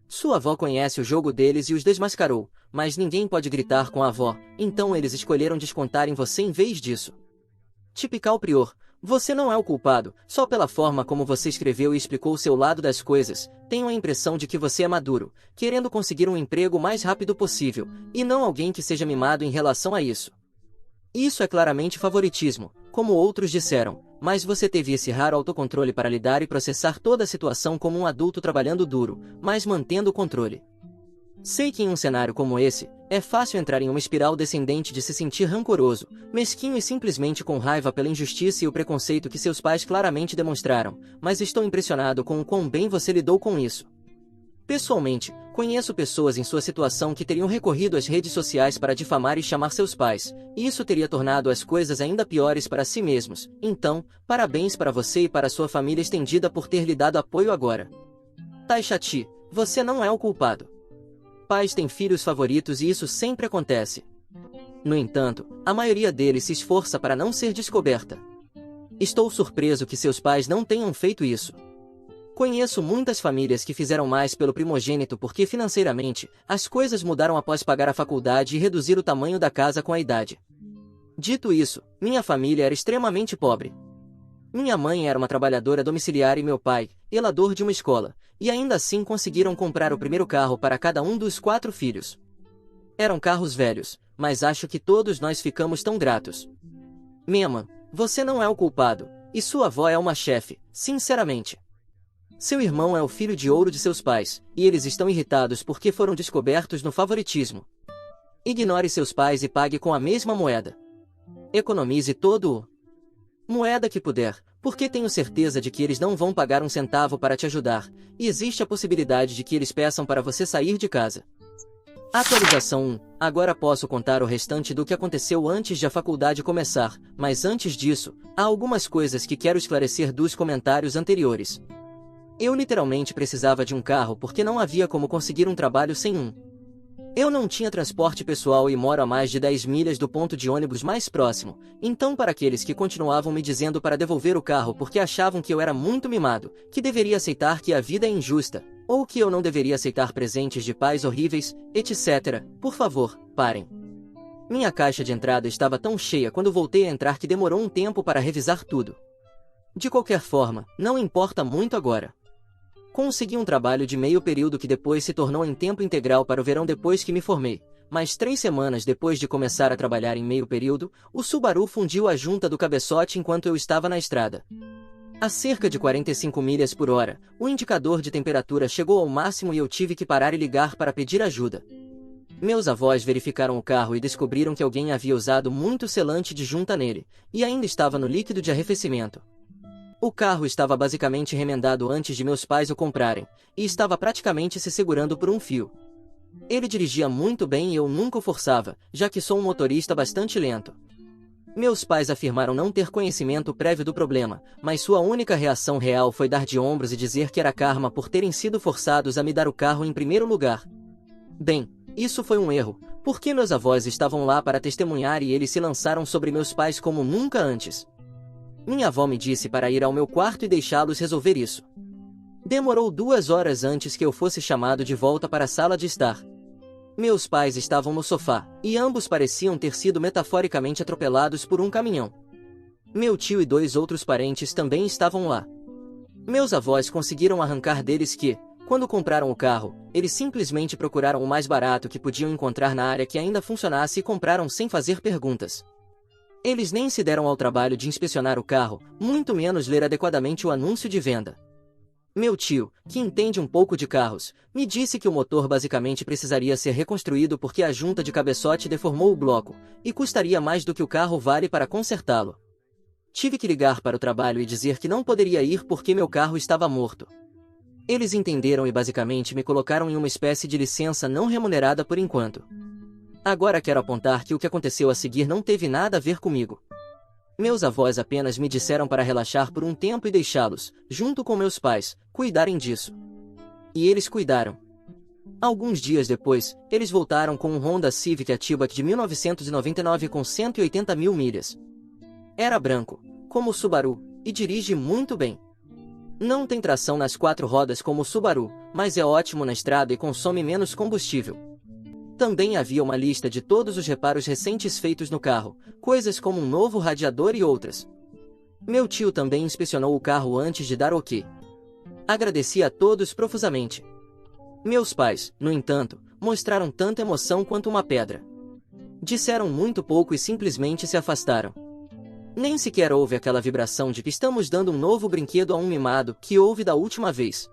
Sua avó conhece o jogo deles e os desmascarou, mas ninguém pode gritar com a avó, então eles escolheram descontar em você em vez disso. Tipical Prior, você não é o culpado, só pela forma como você escreveu e explicou seu lado das coisas, tenho a impressão de que você é maduro, querendo conseguir um emprego o mais rápido possível, e não alguém que seja mimado em relação a isso. Isso é claramente favoritismo, como outros disseram, mas você teve esse raro autocontrole para lidar e processar toda a situação como um adulto trabalhando duro, mas mantendo o controle. Sei que em um cenário como esse, é fácil entrar em uma espiral descendente de se sentir rancoroso, mesquinho e simplesmente com raiva pela injustiça e o preconceito que seus pais claramente demonstraram, mas estou impressionado com o quão bem você lidou com isso. Pessoalmente, Conheço pessoas em sua situação que teriam recorrido às redes sociais para difamar e chamar seus pais, e isso teria tornado as coisas ainda piores para si mesmos. Então, parabéns para você e para sua família estendida por ter lhe dado apoio agora. Taishati, você não é o culpado. Pais têm filhos favoritos e isso sempre acontece. No entanto, a maioria deles se esforça para não ser descoberta. Estou surpreso que seus pais não tenham feito isso. Conheço muitas famílias que fizeram mais pelo primogênito porque financeiramente, as coisas mudaram após pagar a faculdade e reduzir o tamanho da casa com a idade. Dito isso, minha família era extremamente pobre. Minha mãe era uma trabalhadora domiciliar e meu pai, zelador de uma escola, e ainda assim conseguiram comprar o primeiro carro para cada um dos 4 filhos. Eram carros velhos, mas acho que todos nós ficamos tão gratos. Mema, você não é o culpado, e sua avó é uma chefe, sinceramente. Seu irmão é o filho de ouro de seus pais, e eles estão irritados porque foram descobertos no favoritismo. Ignore seus pais e pague com a mesma moeda. Economize todo o moeda que puder, porque tenho certeza de que eles não vão pagar um centavo para te ajudar, e existe a possibilidade de que eles peçam para você sair de casa. Atualização 1. Agora posso contar o restante do que aconteceu antes de a faculdade começar, mas antes disso, há algumas coisas que quero esclarecer dos comentários anteriores. Eu literalmente precisava de um carro porque não havia como conseguir um trabalho sem um. Eu não tinha transporte pessoal e moro a mais de 10 milhas do ponto de ônibus mais próximo, então para aqueles que continuavam me dizendo para devolver o carro porque achavam que eu era muito mimado, que deveria aceitar que a vida é injusta, ou que eu não deveria aceitar presentes de pais horríveis, etc., por favor, parem. Minha caixa de entrada estava tão cheia quando voltei a entrar que demorou um tempo para revisar tudo. De qualquer forma, não importa muito agora. Consegui um trabalho de meio período que depois se tornou em tempo integral para o verão depois que me formei, mas 3 semanas depois de começar a trabalhar em meio período, o Subaru fundiu a junta do cabeçote enquanto eu estava na estrada. A cerca de 45 milhas por hora, o indicador de temperatura chegou ao máximo e eu tive que parar e ligar para pedir ajuda. Meus avós verificaram o carro e descobriram que alguém havia usado muito selante de junta nele, e ainda estava no líquido de arrefecimento. O carro estava basicamente remendado antes de meus pais o comprarem, e estava praticamente se segurando por um fio. Ele dirigia muito bem e eu nunca o forçava, já que sou um motorista bastante lento. Meus pais afirmaram não ter conhecimento prévio do problema, mas sua única reação real foi dar de ombros e dizer que era karma por terem sido forçados a me dar o carro em primeiro lugar. Bem, isso foi um erro, porque meus avós estavam lá para testemunhar e eles se lançaram sobre meus pais como nunca antes. Minha avó me disse para ir ao meu quarto e deixá-los resolver isso. Demorou 2 horas antes que eu fosse chamado de volta para a sala de estar. Meus pais estavam no sofá, e ambos pareciam ter sido metaforicamente atropelados por um caminhão. Meu tio e 2 outros parentes também estavam lá. Meus avós conseguiram arrancar deles que, quando compraram o carro, eles simplesmente procuraram o mais barato que podiam encontrar na área que ainda funcionasse e compraram sem fazer perguntas. Eles nem se deram ao trabalho de inspecionar o carro, muito menos ler adequadamente o anúncio de venda. Meu tio, que entende um pouco de carros, me disse que o motor basicamente precisaria ser reconstruído porque a junta de cabeçote deformou o bloco, e custaria mais do que o carro vale para consertá-lo. Tive que ligar para o trabalho e dizer que não poderia ir porque meu carro estava morto. Eles entenderam e basicamente me colocaram em uma espécie de licença não remunerada por enquanto. Agora quero apontar que o que aconteceu a seguir não teve nada a ver comigo. Meus avós apenas me disseram para relaxar por um tempo e deixá-los, junto com meus pais, cuidarem disso. E eles cuidaram. Alguns dias depois, eles voltaram com um Honda Civic Hatchback de 1999 com 180 mil milhas. Era branco, como o Subaru, e dirige muito bem. Não tem tração nas 4 rodas como o Subaru, mas é ótimo na estrada e consome menos combustível. Também havia uma lista de todos os reparos recentes feitos no carro, coisas como um novo radiador e outras. Meu tio também inspecionou o carro antes de dar ok. Agradeci a todos profusamente. Meus pais, no entanto, mostraram tanta emoção quanto uma pedra. Disseram muito pouco e simplesmente se afastaram. Nem sequer houve aquela vibração de que estamos dando um novo brinquedo a um mimado que houve da última vez.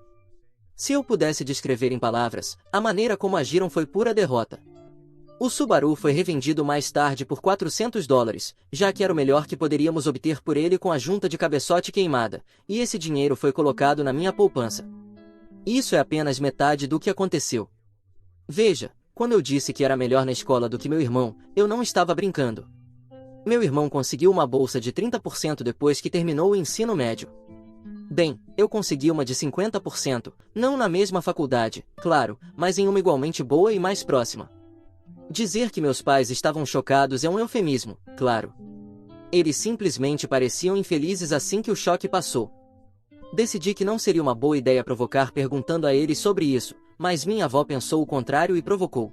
Se eu pudesse descrever em palavras, a maneira como agiram foi pura derrota. O Subaru foi revendido mais tarde por $400, já que era o melhor que poderíamos obter por ele com a junta de cabeçote queimada, e esse dinheiro foi colocado na minha poupança. Isso é apenas metade do que aconteceu. Veja, quando eu disse que era melhor na escola do que meu irmão, eu não estava brincando. Meu irmão conseguiu uma bolsa de 30% depois que terminou o ensino médio. Bem, eu consegui uma de 50%, não na mesma faculdade, claro, mas em uma igualmente boa e mais próxima. Dizer que meus pais estavam chocados é um eufemismo, claro. Eles simplesmente pareciam infelizes assim que o choque passou. Decidi que não seria uma boa ideia provocar perguntando a eles sobre isso, mas minha avó pensou o contrário e provocou.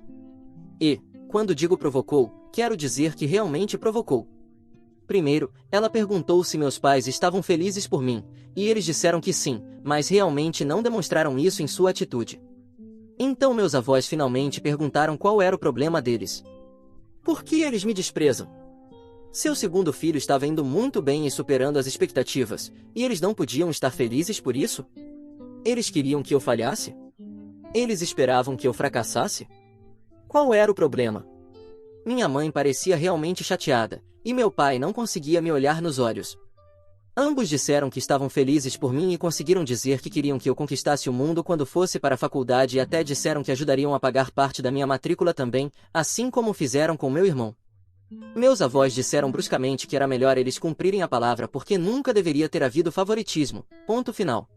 E, quando digo provocou, quero dizer que realmente provocou. Primeiro, ela perguntou se meus pais estavam felizes por mim, e eles disseram que sim, mas realmente não demonstraram isso em sua atitude. Então meus avós finalmente perguntaram qual era o problema deles. Por que eles me desprezam? Seu segundo filho estava indo muito bem e superando as expectativas, e eles não podiam estar felizes por isso? Eles queriam que eu falhasse? Eles esperavam que eu fracassasse? Qual era o problema? Minha mãe parecia realmente chateada, e meu pai não conseguia me olhar nos olhos. Ambos disseram que estavam felizes por mim e conseguiram dizer que queriam que eu conquistasse o mundo quando fosse para a faculdade e até disseram que ajudariam a pagar parte da minha matrícula também, assim como fizeram com meu irmão. Meus avós disseram bruscamente que era melhor eles cumprirem a palavra porque nunca deveria ter havido favoritismo. Ponto final.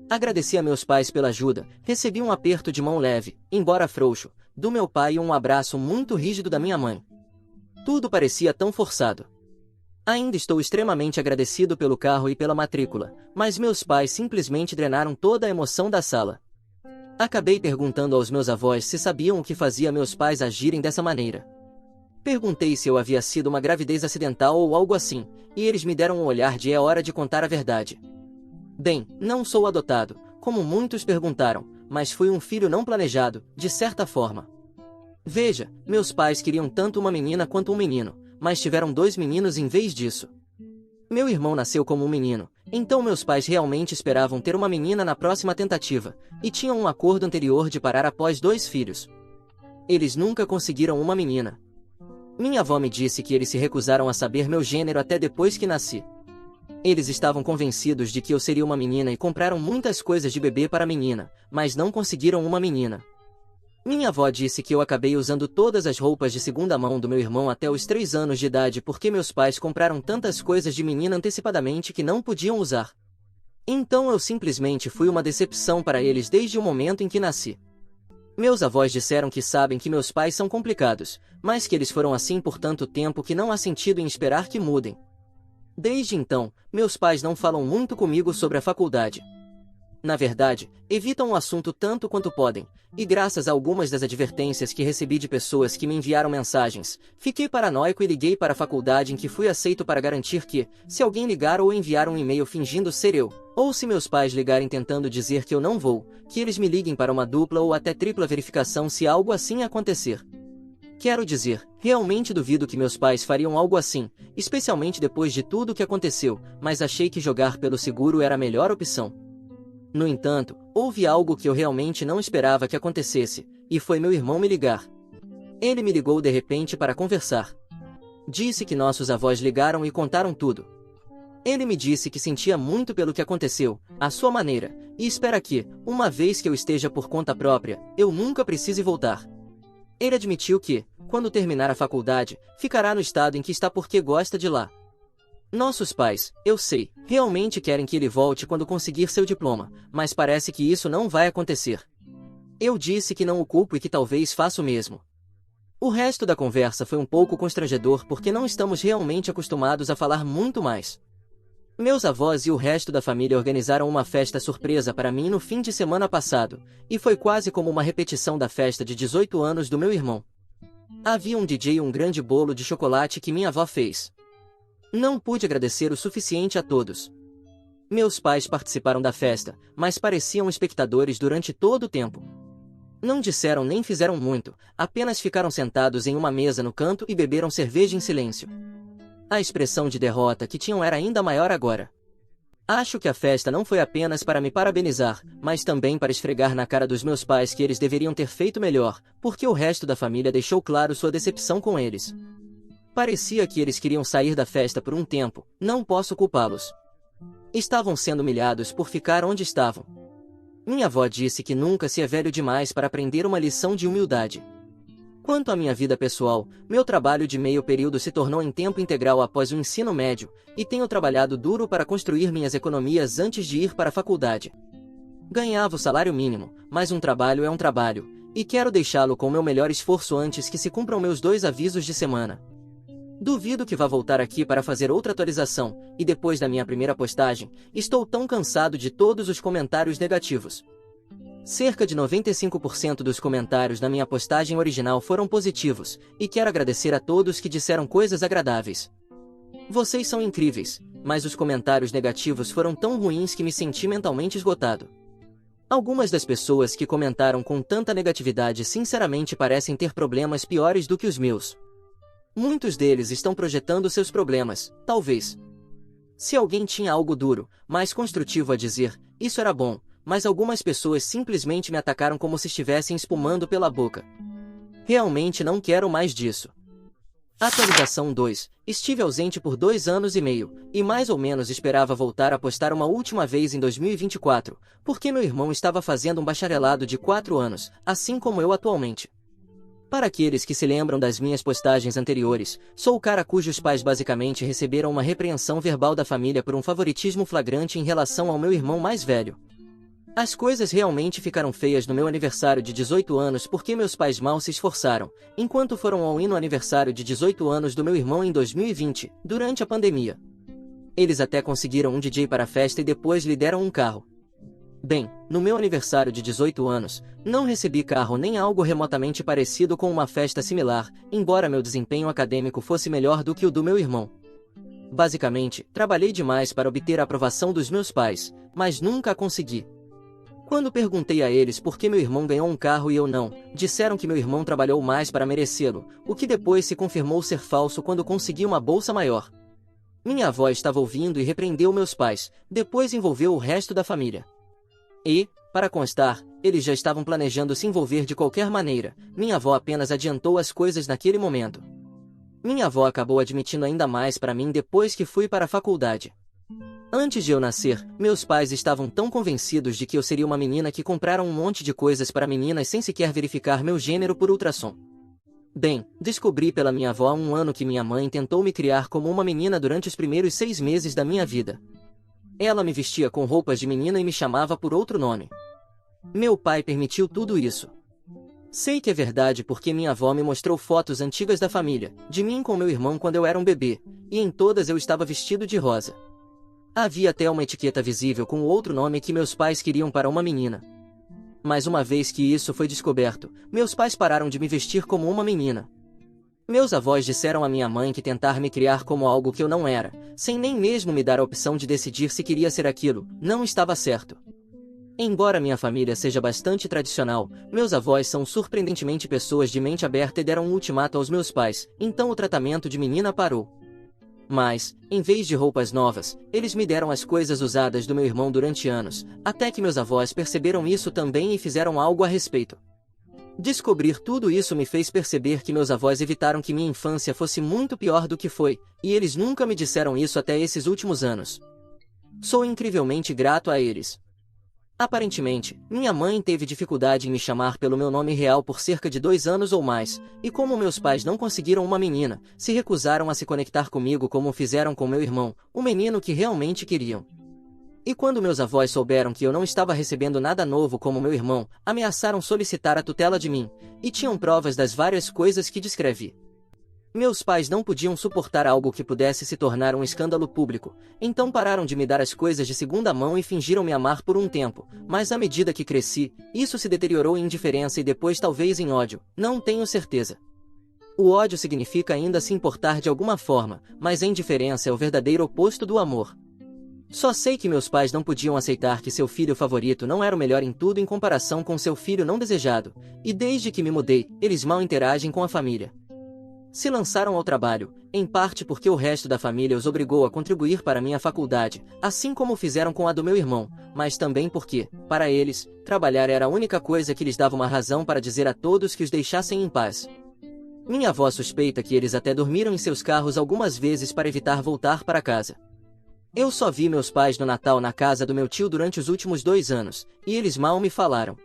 Agradeci a meus pais pela ajuda, recebi um aperto de mão leve, embora frouxo, do meu pai e um abraço muito rígido da minha mãe. Tudo parecia tão forçado. Ainda estou extremamente agradecido pelo carro e pela matrícula, mas meus pais simplesmente drenaram toda a emoção da sala. Acabei perguntando aos meus avós se sabiam o que fazia meus pais agirem dessa maneira. Perguntei se eu havia sido uma gravidez acidental ou algo assim, e eles me deram um olhar de é hora de contar a verdade. Bem, não sou adotado, como muitos perguntaram, mas fui um filho não planejado, de certa forma. Veja, meus pais queriam tanto uma menina quanto um menino, mas tiveram 2 meninos em vez disso. Meu irmão nasceu como um menino, então meus pais realmente esperavam ter uma menina na próxima tentativa, e tinham um acordo anterior de parar após 2 filhos. Eles nunca conseguiram uma menina. Minha avó me disse que eles se recusaram a saber meu gênero até depois que nasci. Eles estavam convencidos de que eu seria uma menina e compraram muitas coisas de bebê para a menina, mas não conseguiram uma menina. Minha avó disse que eu acabei usando todas as roupas de segunda mão do meu irmão até os 3 anos de idade porque meus pais compraram tantas coisas de menina antecipadamente que não podiam usar. Então eu simplesmente fui uma decepção para eles desde o momento em que nasci. Meus avós disseram que sabem que meus pais são complicados, mas que eles foram assim por tanto tempo que não há sentido em esperar que mudem. Desde então, meus pais não falam muito comigo sobre a faculdade. Na verdade, evitam o assunto tanto quanto podem, e graças a algumas das advertências que recebi de pessoas que me enviaram mensagens, fiquei paranoico e liguei para a faculdade em que fui aceito para garantir que, se alguém ligar ou enviar um e-mail fingindo ser eu, ou se meus pais ligarem tentando dizer que eu não vou, que eles me liguem para uma dupla ou até tripla verificação se algo assim acontecer. Quero dizer, realmente duvido que meus pais fariam algo assim, especialmente depois de tudo o que aconteceu, mas achei que jogar pelo seguro era a melhor opção. No entanto, houve algo que eu realmente não esperava que acontecesse, e foi meu irmão me ligar. Ele me ligou de repente para conversar. Disse que nossos avós ligaram e contaram tudo. Ele me disse que sentia muito pelo que aconteceu, à sua maneira, e espera que, uma vez que eu esteja por conta própria, eu nunca precise voltar. Ele admitiu que, quando terminar a faculdade, ficará no estado em que está porque gosta de lá. Nossos pais, eu sei, realmente querem que ele volte quando conseguir seu diploma, mas parece que isso não vai acontecer. Eu disse que não o culpo e que talvez faça o mesmo. O resto da conversa foi um pouco constrangedor porque não estamos realmente acostumados a falar muito mais. Meus avós e o resto da família organizaram uma festa surpresa para mim no fim de semana passado, e foi quase como uma repetição da festa de 18 anos do meu irmão. Havia um DJ e um grande bolo de chocolate que minha avó fez. Não pude agradecer o suficiente a todos. Meus pais participaram da festa, mas pareciam espectadores durante todo o tempo. Não disseram nem fizeram muito, apenas ficaram sentados em uma mesa no canto e beberam cerveja em silêncio. A expressão de derrota que tinham era ainda maior agora. Acho que a festa não foi apenas para me parabenizar, mas também para esfregar na cara dos meus pais que eles deveriam ter feito melhor, porque o resto da família deixou claro sua decepção com eles. Parecia que eles queriam sair da festa por um tempo, não posso culpá-los. Estavam sendo humilhados por ficar onde estavam. Minha avó disse que nunca se é velho demais para aprender uma lição de humildade. Quanto à minha vida pessoal, meu trabalho de meio período se tornou em tempo integral após o ensino médio, e tenho trabalhado duro para construir minhas economias antes de ir para a faculdade. Ganhava o salário mínimo, mas um trabalho é um trabalho, e quero deixá-lo com meu melhor esforço antes que se cumpram meus 2 avisos de semana. Duvido que vá voltar aqui para fazer outra atualização, e depois da minha primeira postagem, estou tão cansado de todos os comentários negativos. Cerca de 95% dos comentários na minha postagem original foram positivos, e quero agradecer a todos que disseram coisas agradáveis. Vocês são incríveis, mas os comentários negativos foram tão ruins que me senti mentalmente esgotado. Algumas das pessoas que comentaram com tanta negatividade sinceramente parecem ter problemas piores do que os meus. Muitos deles estão projetando seus problemas, talvez. Se alguém tinha algo duro, mais construtivo a dizer, isso era bom, mas algumas pessoas simplesmente me atacaram como se estivessem espumando pela boca. Realmente não quero mais disso. Atualização 2. Estive ausente por 2 anos e meio, e mais ou menos esperava voltar a postar uma última vez em 2024, porque meu irmão estava fazendo um bacharelado de 4 anos, assim como eu atualmente. Para aqueles que se lembram das minhas postagens anteriores, sou o cara cujos pais basicamente receberam uma repreensão verbal da família por um favoritismo flagrante em relação ao meu irmão mais velho. As coisas realmente ficaram feias no meu aniversário de 18 anos porque meus pais mal se esforçaram, enquanto foram ao ir no aniversário de 18 anos do meu irmão em 2020, durante a pandemia. Eles até conseguiram um DJ para a festa e depois lhe deram um carro. Bem, no meu aniversário de 18 anos, não recebi carro nem algo remotamente parecido com uma festa similar, embora meu desempenho acadêmico fosse melhor do que o do meu irmão. Basicamente, trabalhei demais para obter a aprovação dos meus pais, mas nunca a consegui. Quando perguntei a eles por que meu irmão ganhou um carro e eu não, disseram que meu irmão trabalhou mais para merecê-lo, o que depois se confirmou ser falso quando consegui uma bolsa maior. Minha avó estava ouvindo e repreendeu meus pais, depois envolveu o resto da família. E, para constar, eles já estavam planejando se envolver de qualquer maneira, minha avó apenas adiantou as coisas naquele momento. Minha avó acabou admitindo ainda mais para mim depois que fui para a faculdade. Antes de eu nascer, meus pais estavam tão convencidos de que eu seria uma menina que compraram um monte de coisas para meninas sem sequer verificar meu gênero por ultrassom. Bem, descobri pela minha avó há 1 ano que minha mãe tentou me criar como uma menina durante os primeiros 6 meses da minha vida. Ela me vestia com roupas de menina e me chamava por outro nome. Meu pai permitiu tudo isso. Sei que é verdade porque minha avó me mostrou fotos antigas da família, de mim com meu irmão quando eu era um bebê, e em todas eu estava vestido de rosa. Havia até uma etiqueta visível com o outro nome que meus pais queriam para uma menina. Mas uma vez que isso foi descoberto, meus pais pararam de me vestir como uma menina. Meus avós disseram à minha mãe que tentar me criar como algo que eu não era, sem nem mesmo me dar a opção de decidir se queria ser aquilo, não estava certo. Embora minha família seja bastante tradicional, meus avós são surpreendentemente pessoas de mente aberta e deram um ultimato aos meus pais, então o tratamento de menina parou. Mas, em vez de roupas novas, eles me deram as coisas usadas do meu irmão durante anos, até que meus avós perceberam isso também e fizeram algo a respeito. Descobrir tudo isso me fez perceber que meus avós evitaram que minha infância fosse muito pior do que foi, e eles nunca me disseram isso até esses últimos anos. Sou incrivelmente grato a eles. Aparentemente, minha mãe teve dificuldade em me chamar pelo meu nome real por cerca de 2 anos ou mais, e como meus pais não conseguiram uma menina, se recusaram a se conectar comigo como fizeram com meu irmão, o menino que realmente queriam. E quando meus avós souberam que eu não estava recebendo nada novo como meu irmão, ameaçaram solicitar a tutela de mim, e tinham provas das várias coisas que descrevi. Meus pais não podiam suportar algo que pudesse se tornar um escândalo público, então pararam de me dar as coisas de segunda mão e fingiram me amar por um tempo, mas à medida que cresci, isso se deteriorou em indiferença e depois talvez em ódio, não tenho certeza. O ódio significa ainda se importar de alguma forma, mas a indiferença é o verdadeiro oposto do amor. Só sei que meus pais não podiam aceitar que seu filho favorito não era o melhor em tudo em comparação com seu filho não desejado, e desde que me mudei, eles mal interagem com a família. Se lançaram ao trabalho, em parte porque o resto da família os obrigou a contribuir para minha faculdade, assim como fizeram com a do meu irmão, mas também porque, para eles, trabalhar era a única coisa que lhes dava uma razão para dizer a todos que os deixassem em paz. Minha avó suspeita que eles até dormiram em seus carros algumas vezes para evitar voltar para casa. Eu só vi meus pais no Natal na casa do meu tio durante os últimos 2 anos, e eles mal me falaram.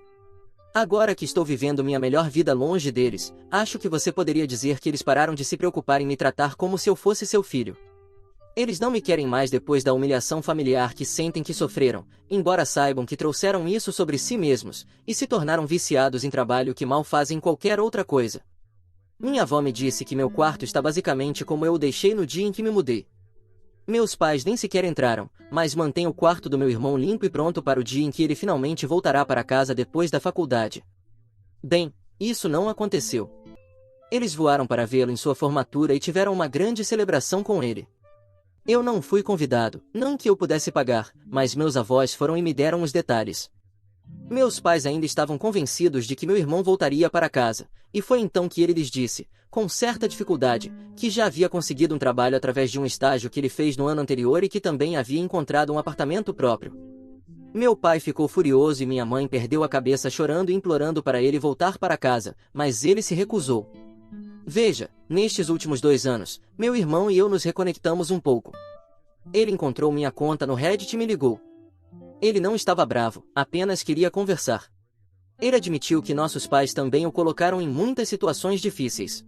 Agora que estou vivendo minha melhor vida longe deles, acho que você poderia dizer que eles pararam de se preocupar em me tratar como se eu fosse seu filho. Eles não me querem mais depois da humilhação familiar que sentem que sofreram, embora saibam que trouxeram isso sobre si mesmos, e se tornaram viciados em trabalho que mal fazem qualquer outra coisa. Minha avó me disse que meu quarto está basicamente como eu o deixei no dia em que me mudei. Meus pais nem sequer entraram, mas mantêm o quarto do meu irmão limpo e pronto para o dia em que ele finalmente voltará para casa depois da faculdade. Bem, isso não aconteceu. Eles voaram para vê-lo em sua formatura e tiveram uma grande celebração com ele. Eu não fui convidado, não que eu pudesse pagar, mas meus avós foram e me deram os detalhes. Meus pais ainda estavam convencidos de que meu irmão voltaria para casa, e foi então que ele lhes disse, com certa dificuldade, que já havia conseguido um trabalho através de um estágio que ele fez no ano anterior e que também havia encontrado um apartamento próprio. Meu pai ficou furioso e minha mãe perdeu a cabeça chorando e implorando para ele voltar para casa, mas ele se recusou. Veja, nestes últimos 2 anos, meu irmão e eu nos reconectamos um pouco. Ele encontrou minha conta no Reddit e me ligou. Ele não estava bravo, apenas queria conversar. Ele admitiu que nossos pais também o colocaram em muitas situações difíceis.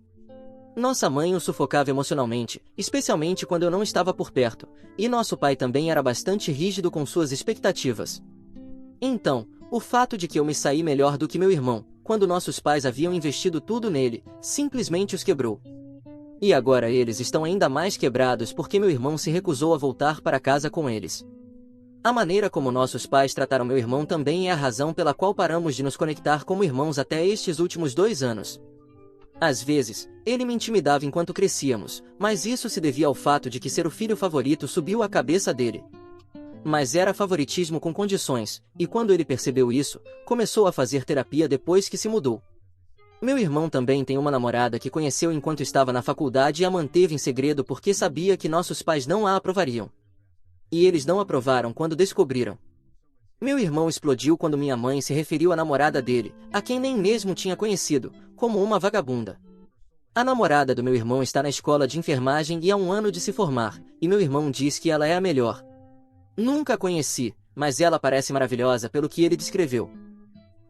Nossa mãe o sufocava emocionalmente, especialmente quando eu não estava por perto, e nosso pai também era bastante rígido com suas expectativas. Então, o fato de que eu me saí melhor do que meu irmão, quando nossos pais haviam investido tudo nele, simplesmente os quebrou. E agora eles estão ainda mais quebrados porque meu irmão se recusou a voltar para casa com eles. A maneira como nossos pais trataram meu irmão também é a razão pela qual paramos de nos conectar como irmãos até estes últimos 2 anos. Às vezes, ele me intimidava enquanto crescíamos, mas isso se devia ao fato de que ser o filho favorito subiu à cabeça dele. Mas era favoritismo com condições, e quando ele percebeu isso, começou a fazer terapia depois que se mudou. Meu irmão também tem uma namorada que conheceu enquanto estava na faculdade e a manteve em segredo porque sabia que nossos pais não a aprovariam. E eles não aprovaram quando descobriram. Meu irmão explodiu quando minha mãe se referiu à namorada dele, a quem nem mesmo tinha conhecido, como uma vagabunda. A namorada do meu irmão está na escola de enfermagem e há 1 ano de se formar, e meu irmão diz que ela é a melhor. Nunca a conheci, mas ela parece maravilhosa pelo que ele descreveu.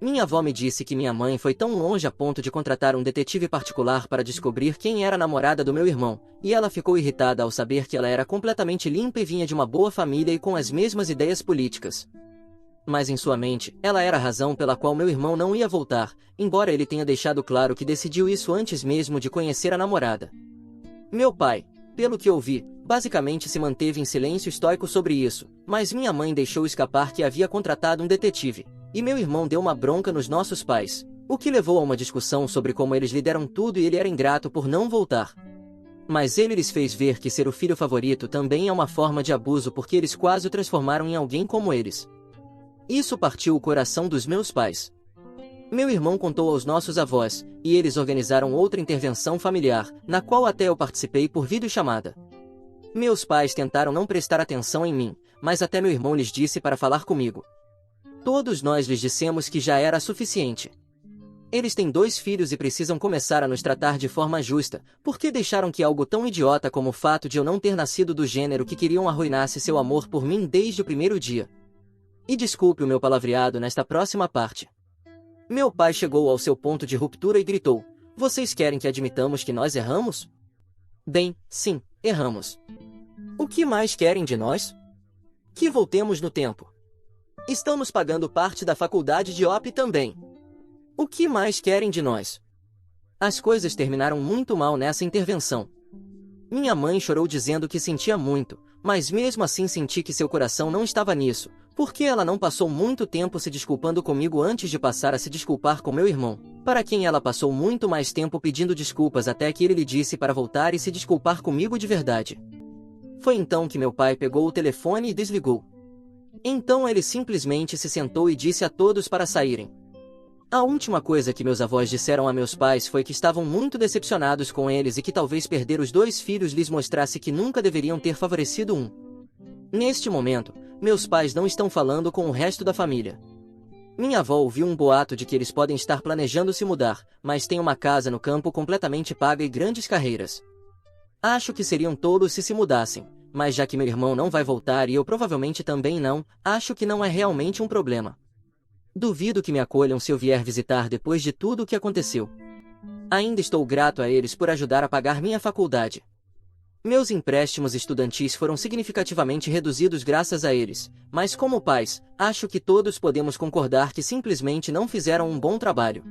Minha avó me disse que minha mãe foi tão longe a ponto de contratar um detetive particular para descobrir quem era a namorada do meu irmão, e ela ficou irritada ao saber que ela era completamente limpa e vinha de uma boa família e com as mesmas ideias políticas. Mas em sua mente, ela era a razão pela qual meu irmão não ia voltar, embora ele tenha deixado claro que decidiu isso antes mesmo de conhecer a namorada. Meu pai, pelo que ouvi, basicamente se manteve em silêncio estoico sobre isso, mas minha mãe deixou escapar que havia contratado um detetive, e meu irmão deu uma bronca nos nossos pais, o que levou a uma discussão sobre como eles lhe deram tudo e ele era ingrato por não voltar. Mas ele lhes fez ver que ser o filho favorito também é uma forma de abuso porque eles quase o transformaram em alguém como eles. Isso partiu o coração dos meus pais. Meu irmão contou aos nossos avós, e eles organizaram outra intervenção familiar, na qual até eu participei por videochamada. Meus pais tentaram não prestar atenção em mim, mas até meu irmão lhes disse para falar comigo. Todos nós lhes dissemos que já era suficiente. Eles têm 2 filhos e precisam começar a nos tratar de forma justa, porque deixaram que algo tão idiota como o fato de eu não ter nascido do gênero que queriam arruinasse seu amor por mim desde o primeiro dia. E desculpe o meu palavreado nesta próxima parte. Meu pai chegou ao seu ponto de ruptura e gritou: "Vocês querem que admitamos que nós erramos?" Bem, sim, erramos. O que mais querem de nós? Que voltemos no tempo. Estamos pagando parte da faculdade de OP também. O que mais querem de nós? As coisas terminaram muito mal nessa intervenção. Minha mãe chorou dizendo que sentia muito, mas mesmo assim senti que seu coração não estava nisso, porque ela não passou muito tempo se desculpando comigo antes de passar a se desculpar com meu irmão, para quem ela passou muito mais tempo pedindo desculpas até que ele lhe disse para voltar e se desculpar comigo de verdade. Foi então que meu pai pegou o telefone e desligou. Então ele simplesmente se sentou e disse a todos para saírem. A última coisa que meus avós disseram a meus pais foi que estavam muito decepcionados com eles e que talvez perder os 2 filhos lhes mostrasse que nunca deveriam ter favorecido um. Neste momento, meus pais não estão falando com o resto da família. Minha avó ouviu um boato de que eles podem estar planejando se mudar, mas têm uma casa no campo completamente paga e grandes carreiras. Acho que seriam tolos se mudassem, mas já que meu irmão não vai voltar e eu provavelmente também não, acho que não é realmente um problema. Duvido que me acolham se eu vier visitar depois de tudo o que aconteceu. Ainda estou grato a eles por ajudar a pagar minha faculdade. Meus empréstimos estudantis foram significativamente reduzidos graças a eles, mas como pais, acho que todos podemos concordar que simplesmente não fizeram um bom trabalho.